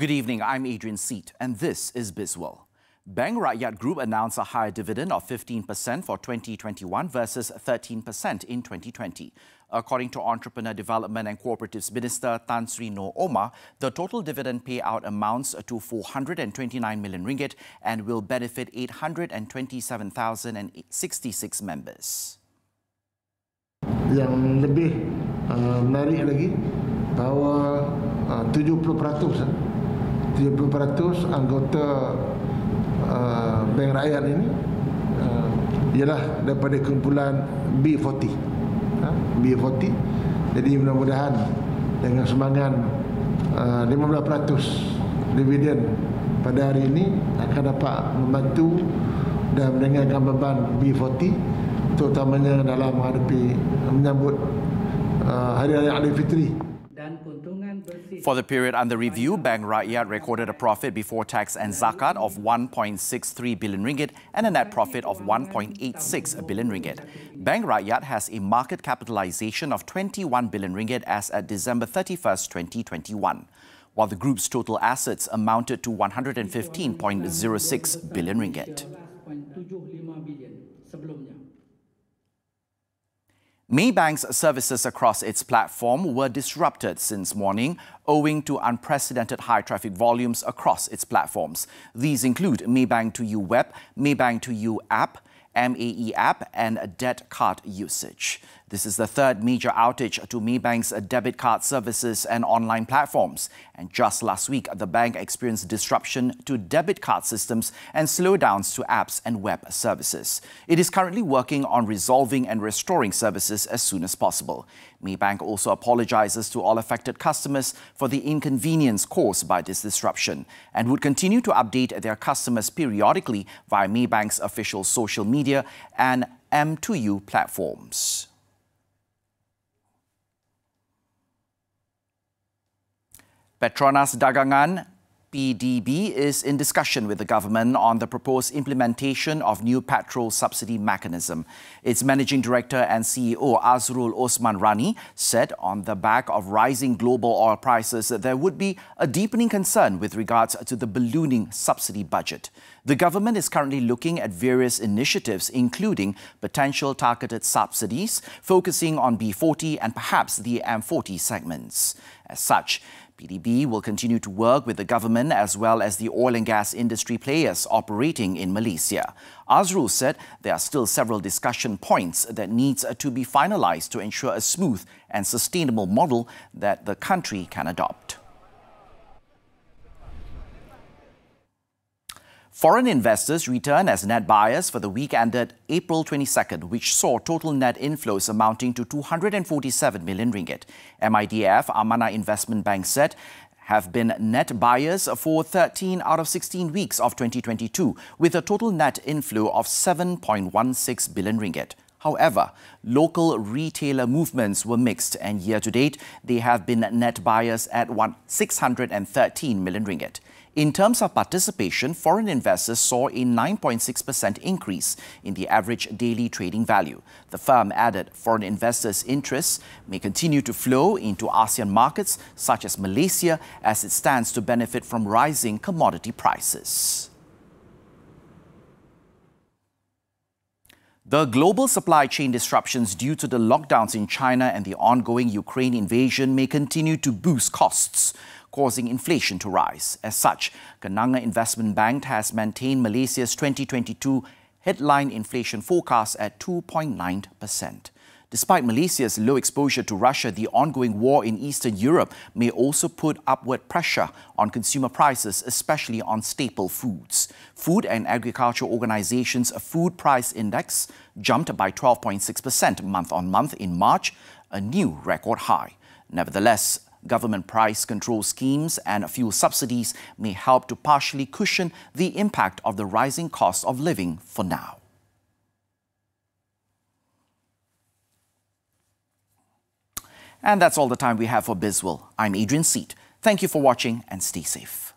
Good evening, I'm Adrian Seet, and this is Bizworld. Bank Rakyat Group announced a higher dividend of 15% for 2021 versus 13% in 2020. According to Entrepreneur Development and Cooperatives Minister Tan Sri Noor Omar, the total dividend payout amounts to 429 million ringgit and will benefit 827,066 members. Yang lebih menarik lagi bahawa 70% anggota Bank Rakyat ini ialah daripada kumpulan B40. B40. Jadi mudah-mudahan dengan sumbangan 15% dividen pada hari ini akan dapat membantu dan meringankan beban B40, terutamanya dalam menyambut Hari Raya Aidilfitri. For the period under review, Bank Rakyat recorded a profit before tax and zakat of 1.63 billion ringgit and a net profit of 1.86 billion ringgit. Bank Rakyat has a market capitalization of 21 billion ringgit as at December 31st, 2021, while the group's total assets amounted to 115.06 billion ringgit. Maybank's services across its platform were disrupted since morning owing to unprecedented high traffic volumes across its platforms. These include Maybank to You web, Maybank to You app, MAE app and debt card usage. This is the third major outage to Maybank's debit card services and online platforms. And just last week, the bank experienced disruption to debit card systems and slowdowns to apps and web services. It is currently working on resolving and restoring services as soon as possible. Maybank also apologizes to all affected customers for the inconvenience caused by this disruption and would continue to update their customers periodically via Maybank's official social media and M2U platforms. Petronas Dagangan PDB is in discussion with the government on the proposed implementation of new petrol subsidy mechanism. Its managing director and CEO Azrul Osman Rani said on the back of rising global oil prices that there would be a deepening concern with regards to the ballooning subsidy budget. The government is currently looking at various initiatives, including potential targeted subsidies, focusing on B40 and perhaps the M40 segments. As such, PDB will continue to work with the government as well as the oil and gas industry players operating in Malaysia. Azrul said there are still several discussion points that needs to be finalized to ensure a smooth and sustainable model that the country can adopt. Foreign investors returned as net buyers for the week ended April 22nd, which saw total net inflows amounting to 247 million ringgit. MIDF, Amanah Investment Bank, said have been net buyers for 13 out of 16 weeks of 2022, with a total net inflow of 7.16 billion ringgit. However, local retailer movements were mixed, and year-to-date, they have been net buyers at 613 million ringgit. In terms of participation, foreign investors saw a 9.6% increase in the average daily trading value. The firm added foreign investors' interests may continue to flow into ASEAN markets such as Malaysia as it stands to benefit from rising commodity prices. The global supply chain disruptions due to the lockdowns in China and the ongoing Ukraine invasion may continue to boost costs, causing inflation to rise. As such, Kenanga Investment Bank has maintained Malaysia's 2022 headline inflation forecast at 2.9%. Despite Malaysia's low exposure to Russia, the ongoing war in Eastern Europe may also put upward pressure on consumer prices, especially on staple foods. Food and Agriculture Organization's Food Price Index jumped by 12.6% month-on-month in March, a new record high. Nevertheless, government price control schemes and fuel subsidies may help to partially cushion the impact of the rising cost of living for now. And that's all the time we have for Bizworld. I'm Adrian Seet. Thank you for watching and stay safe.